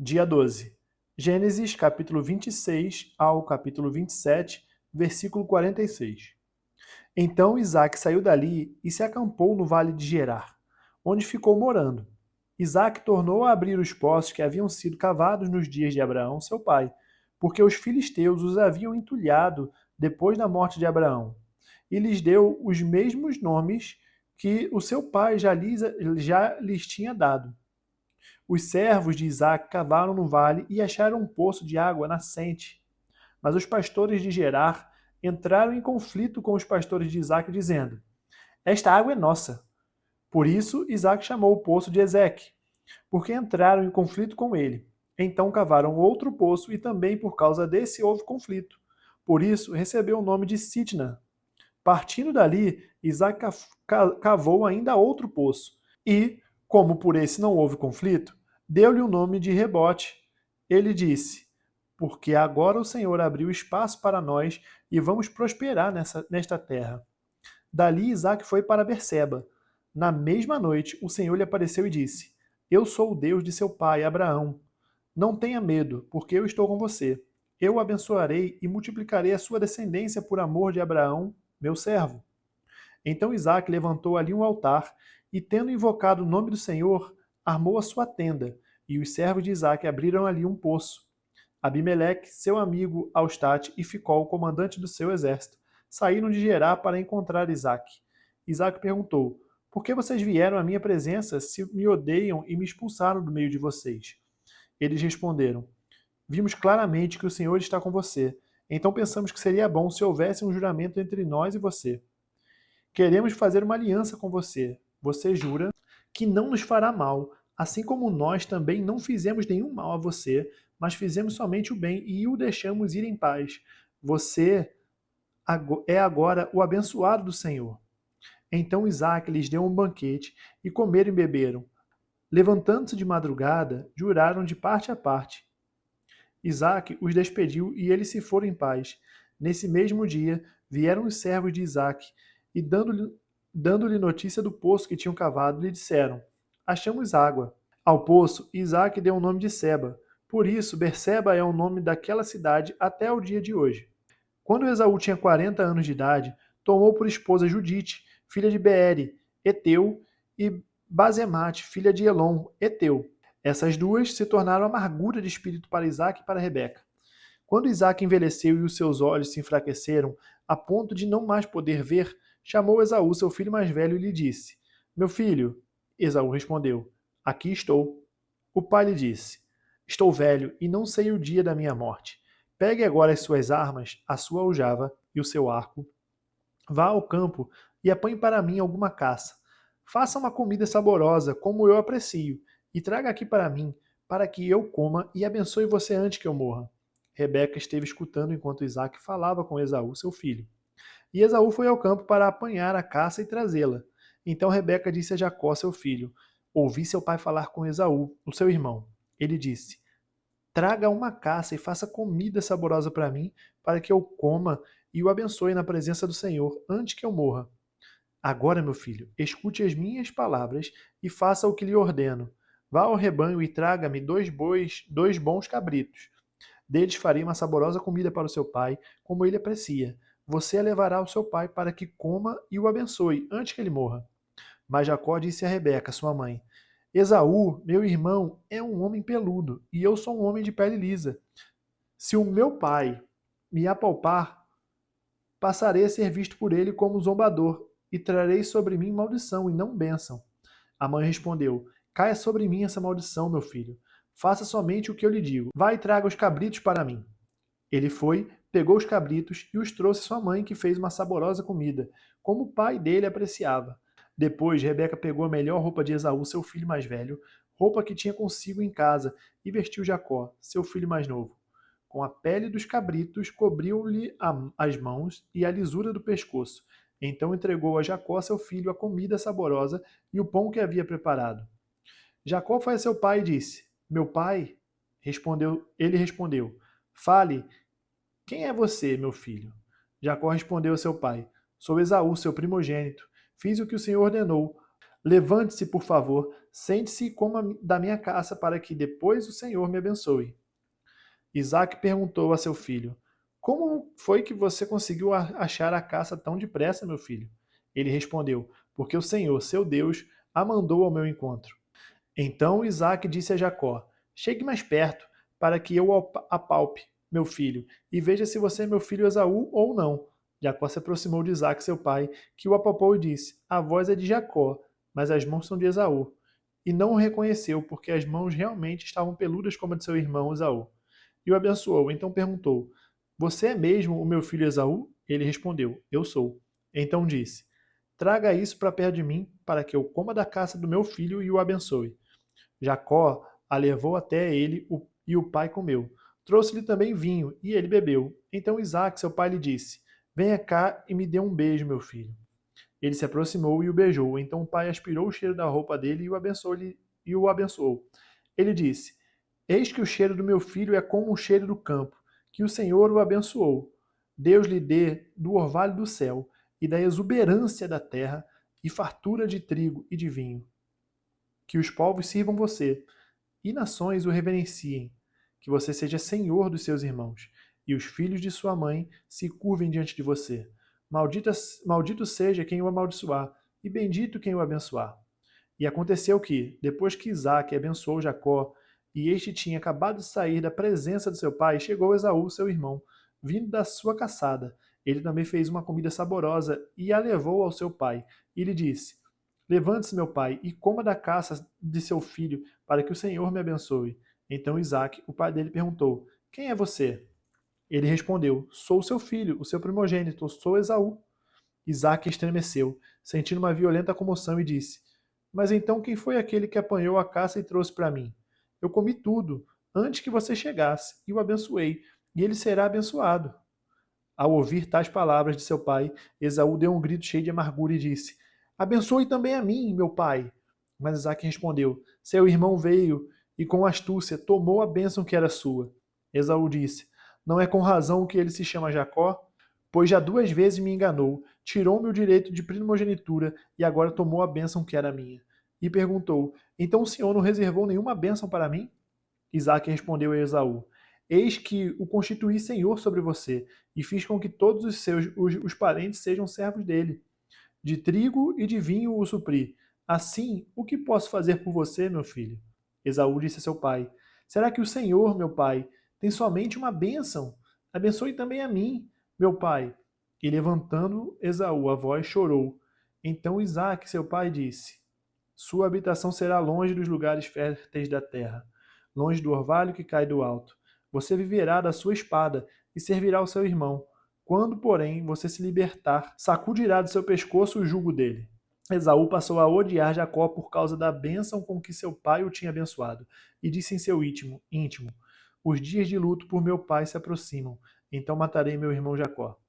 Dia 12. Gênesis, capítulo 26 ao capítulo 27, versículo 46. Então Isaac saiu dali e se acampou no vale de Gerar, onde ficou morando. Isaac tornou a abrir os poços que haviam sido cavados nos dias de Abraão, seu pai, porque os filisteus os haviam entulhado depois da morte de Abraão, e lhes deu os mesmos nomes que o seu pai já lhes tinha dado. Os servos de Isaac cavaram no vale e acharam um poço de água nascente. Mas os pastores de Gerar entraram em conflito com os pastores de Isaac, dizendo: Esta água é nossa. Por isso, Isaac chamou o poço de Ezeque, porque entraram em conflito com ele. Então cavaram outro poço e também por causa desse houve conflito. Por isso, recebeu o nome de Sitna. Partindo dali, Isaac cavou ainda outro poço. E, como por esse não houve conflito, deu-lhe o nome de Rebote. Ele disse: Porque agora o Senhor abriu espaço para nós e vamos prosperar nesta terra. Dali Isaac foi para Berseba. Na mesma noite, o Senhor lhe apareceu e disse: Eu sou o Deus de seu pai, Abraão. Não tenha medo, porque eu estou com você. Eu o abençoarei e multiplicarei a sua descendência por amor de Abraão, meu servo. Então Isaac levantou ali um altar e, tendo invocado o nome do Senhor, armou a sua tenda, e os servos de Isaac abriram ali um poço. Abimeleque, seu amigo Austate e Ficol, comandante do seu exército, saíram de Gerar para encontrar Isaac. Isaac perguntou: Por que vocês vieram à minha presença se me odeiam e me expulsaram do meio de vocês? Eles responderam: Vimos claramente que o Senhor está com você. Então pensamos que seria bom se houvesse um juramento entre nós e você. Queremos fazer uma aliança com você. Você jura que não nos fará mal, assim como nós também não fizemos nenhum mal a você, mas fizemos somente o bem e o deixamos ir em paz. Você é agora o abençoado do Senhor. Então Isaac lhes deu um banquete e comeram e beberam. Levantando-se de madrugada, juraram de parte a parte. Isaac os despediu e eles se foram em paz. Nesse mesmo dia, vieram os servos de Isaac e, dando-lhe notícia do poço que tinham cavado, lhe disseram: Achamos água. Ao poço, Isaac deu o nome de Seba. Por isso, Berseba é o nome daquela cidade até o dia de hoje. Quando Esaú tinha 40 anos de idade, tomou por esposa Judite, filha de Beere, Eteu, e Basemate, filha de Elon, Eteu. Essas duas se tornaram amargura de espírito para Isaac e para Rebeca. Quando Isaac envelheceu e os seus olhos se enfraqueceram, a ponto de não mais poder ver, chamou Esaú, seu filho mais velho, e lhe disse: Meu filho. Esaú respondeu: Aqui estou. O pai lhe disse: Estou velho e não sei o dia da minha morte. Pegue agora as suas armas, a sua aljava e o seu arco. Vá ao campo e apanhe para mim alguma caça. Faça uma comida saborosa, como eu aprecio, e traga aqui para mim, para que eu coma e abençoe você antes que eu morra. Rebeca esteve escutando enquanto Isaac falava com Esaú, seu filho. E Esaú foi ao campo para apanhar a caça e trazê-la. Então Rebeca disse a Jacó, seu filho: Ouvi seu pai falar com Esaú, o seu irmão. Ele disse: Traga uma caça e faça comida saborosa para mim, para que eu coma e o abençoe na presença do Senhor antes que eu morra. Agora, meu filho, escute as minhas palavras e faça o que lhe ordeno. Vá ao rebanho e traga-me 2 bois, 2 bons cabritos. Deles farei uma saborosa comida para o seu pai, como ele aprecia. Você a levará ao seu pai para que coma e o abençoe antes que ele morra. Mas Jacó disse a Rebeca, sua mãe: Esaú, meu irmão, é um homem peludo e eu sou um homem de pele lisa. Se o meu pai me apalpar, passarei a ser visto por ele como zombador e trarei sobre mim maldição e não bênção. A mãe respondeu: Caia sobre mim essa maldição, meu filho. Faça somente o que eu lhe digo. Vá e traga os cabritos para mim. Ele foi, pegou os cabritos e os trouxe à sua mãe, que fez uma saborosa comida, como o pai dele apreciava. Depois, Rebeca pegou a melhor roupa de Esaú, seu filho mais velho, roupa que tinha consigo em casa, e vestiu Jacó, seu filho mais novo. Com a pele dos cabritos, cobriu-lhe as mãos e a lisura do pescoço. Então entregou a Jacó, seu filho, a comida saborosa e o pão que havia preparado. Jacó foi a seu pai e disse: Meu pai? Ele respondeu: Fale, quem é você, meu filho? Jacó respondeu a seu pai: Sou Esaú, seu primogênito. Fiz o que o Senhor ordenou. Levante-se, por favor, sente-se e coma da minha caça para que depois o Senhor me abençoe. Isaque perguntou a seu filho: Como foi que você conseguiu achar a caça tão depressa, meu filho? Ele respondeu: Porque o Senhor, seu Deus, a mandou ao meu encontro. Então Isaque disse a Jacó: Chegue mais perto, para que eu apalpe, meu filho, e veja se você é meu filho Esaú ou não. Jacó se aproximou de Isaque, seu pai, que o apalpou e disse: A voz é de Jacó, mas as mãos são de Esaú. E não o reconheceu, porque as mãos realmente estavam peludas como a de seu irmão Esaú. E o abençoou. Então perguntou: Você é mesmo o meu filho Esaú? Ele respondeu: Eu sou. Então disse: Traga isso para perto de mim, para que eu coma da caça do meu filho e o abençoe. Jacó a levou até ele e o pai comeu. Trouxe-lhe também vinho e ele bebeu. Então Isaque, seu pai, lhe disse: Venha cá e me dê um beijo, meu filho. Ele se aproximou e o beijou. Então o pai aspirou o cheiro da roupa dele e o abençoou. Ele disse: Eis que o cheiro do meu filho é como o cheiro do campo, que o Senhor o abençoou. Deus lhe dê do orvalho do céu e da exuberância da terra e fartura de trigo e de vinho. Que os povos sirvam você e nações o reverenciem. Que você seja senhor dos seus irmãos e os filhos de sua mãe se curvem diante de você. Maldito seja quem o amaldiçoar e bendito quem o abençoar. E aconteceu que, depois que Isaque abençoou Jacó, e este tinha acabado de sair da presença de seu pai, chegou Esaú, seu irmão, vindo da sua caçada. Ele também fez uma comida saborosa e a levou ao seu pai. E lhe disse: Levante-se, meu pai, e coma da caça de seu filho, para que o Senhor me abençoe. Então Isaque, o pai dele, perguntou: Quem é você? Ele respondeu: Sou seu filho, o seu primogênito, sou Esaú. Isaque estremeceu, sentindo uma violenta comoção, e disse: Mas então quem foi aquele que apanhou a caça e trouxe para mim? Eu comi tudo, antes que você chegasse, e o abençoei, e ele será abençoado. Ao ouvir tais palavras de seu pai, Esaú deu um grito cheio de amargura e disse: Abençoe também a mim, meu pai. Mas Isaque respondeu: Seu irmão veio e com astúcia tomou a bênção que era sua. Esaú disse: Não é com razão que ele se chama Jacó? Pois já 2 vezes me enganou, tirou-me o direito de primogenitura e agora tomou a bênção que era minha. E perguntou: Então o Senhor não reservou nenhuma bênção para mim? Isaque respondeu a Esaú: Eis que o constituí senhor sobre você, e fiz com que todos os parentes sejam servos dele. De trigo e de vinho o supri. Assim, o que posso fazer por você, meu filho? Esaú disse a seu pai: Será que o Senhor, meu pai, tem somente uma bênção? Abençoe também a mim, meu pai. E levantando Esaú a voz, chorou. Então Isaque, seu pai, disse: Sua habitação será longe dos lugares férteis da terra, longe do orvalho que cai do alto. Você viverá da sua espada e servirá ao seu irmão. Quando, porém, você se libertar, sacudirá do seu pescoço o jugo dele. Esaú passou a odiar Jacó por causa da bênção com que seu pai o tinha abençoado, e disse em seu íntimo: Os dias de luto por meu pai se aproximam, então matarei meu irmão Jacó.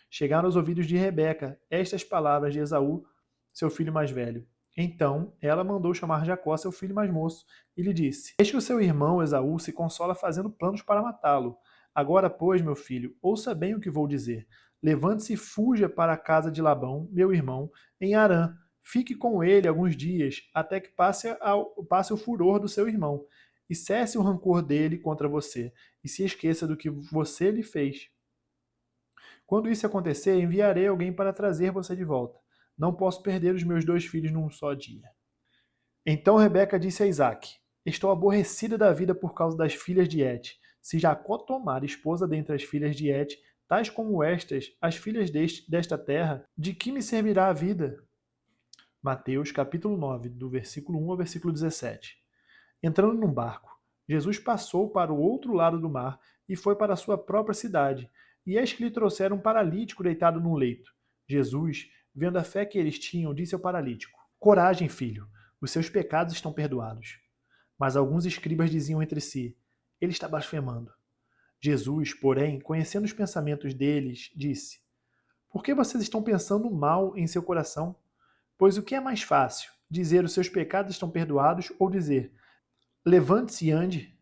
Chegaram aos ouvidos de Rebeca estas palavras de Esaú, seu filho mais velho. Então ela mandou chamar Jacó, seu filho mais moço, e lhe disse: Eis que o seu irmão Esaú se consola fazendo planos para matá-lo. Agora, pois, meu filho, ouça bem o que vou dizer. Levante-se e fuja para a casa de Labão, meu irmão, em Harã. Fique com ele alguns dias, até que passe o furor do seu irmão, e cesse o rancor dele contra você, e se esqueça do que você lhe fez. Quando isso acontecer, enviarei alguém para trazer você de volta. Não posso perder os meus 2 filhos num só dia. Então Rebeca disse a Isaque: Estou aborrecida da vida por causa das filhas de Et. Se Jacó tomar esposa dentre as filhas de Et, tais como estas, as filhas desta terra, de que me servirá a vida? Mateus capítulo 9, do versículo 1 ao versículo 17. Entrando num barco, Jesus passou para o outro lado do mar e foi para a sua própria cidade. E eis que lhe trouxeram um paralítico deitado num leito. Jesus, vendo a fé que eles tinham, disse ao paralítico: Coragem, filho, os seus pecados estão perdoados. Mas alguns escribas diziam entre si: Ele está blasfemando. Jesus, porém, conhecendo os pensamentos deles, disse: Por que vocês estão pensando mal em seu coração? Pois o que é mais fácil, dizer os seus pecados estão perdoados ou dizer: Levante-se e ande?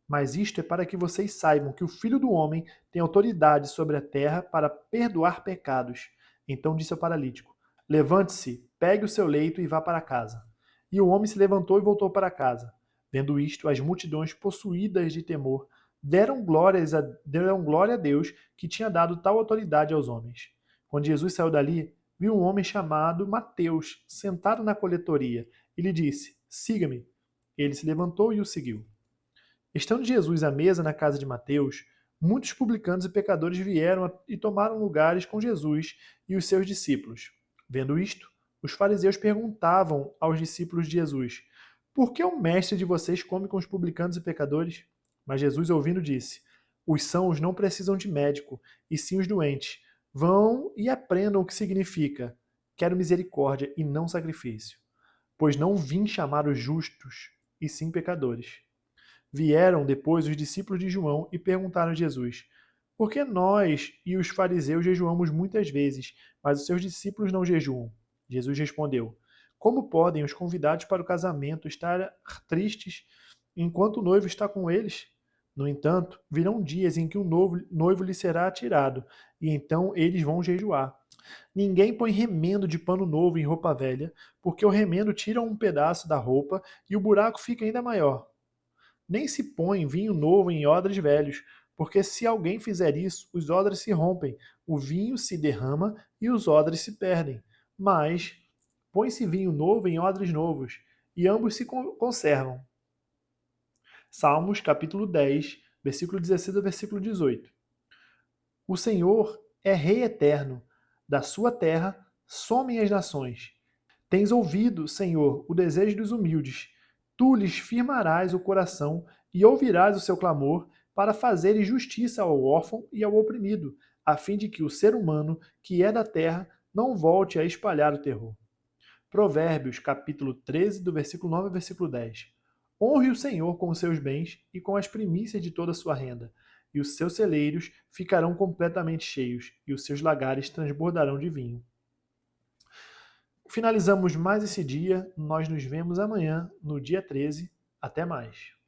Mas isto é para que vocês saibam que o Filho do Homem tem autoridade sobre a terra para perdoar pecados. Então disse ao paralítico: Levante-se, pegue o seu leito e vá para casa. E o homem se levantou e voltou para casa. Vendo isto, as multidões, possuídas de temor, deram glória a Deus que tinha dado tal autoridade aos homens. Quando Jesus saiu dali, viu um homem chamado Mateus sentado na coletoria e lhe disse: Siga-me. Ele se levantou e o seguiu. Estando Jesus à mesa na casa de Mateus, muitos publicanos e pecadores vieram e tomaram lugares com Jesus e os seus discípulos. Vendo isto, os fariseus perguntavam aos discípulos de Jesus: Por que o mestre de vocês come com os publicanos e pecadores? Mas Jesus, ouvindo, disse: Os sãos não precisam de médico, e sim os doentes. Vão e aprendam o que significa: Quero misericórdia e não sacrifício. Pois não vim chamar os justos, e sim pecadores. Vieram depois os discípulos de João e perguntaram a Jesus: Por que nós e os fariseus jejuamos muitas vezes, mas os seus discípulos não jejuam? Jesus respondeu: Como podem os convidados para o casamento estar tristes enquanto o noivo está com eles? No entanto, virão dias em que o noivo lhe será atirado, e então eles vão jejuar. Ninguém põe remendo de pano novo em roupa velha, porque o remendo tira um pedaço da roupa e o buraco fica ainda maior. Nem se põe vinho novo em odres velhos, porque se alguém fizer isso, os odres se rompem, o vinho se derrama e os odres se perdem. Mas põe-se vinho novo em odres novos, e ambos se conservam. Salmos capítulo 10, versículo 16 ao versículo 18. O Senhor é Rei eterno, da sua terra somem as nações. Tens ouvido, Senhor, o desejo dos humildes. Tu lhes firmarás o coração e ouvirás o seu clamor para fazeres justiça ao órfão e ao oprimido, a fim de que o ser humano, que é da terra, não volte a espalhar o terror. Provérbios, capítulo 13, do versículo 9 ao versículo 10. Honre o Senhor com os seus bens e com as primícias de toda a sua renda, e os seus celeiros ficarão completamente cheios, e os seus lagares transbordarão de vinho. Finalizamos mais esse dia. Nós nos vemos amanhã, no dia 13. Até mais.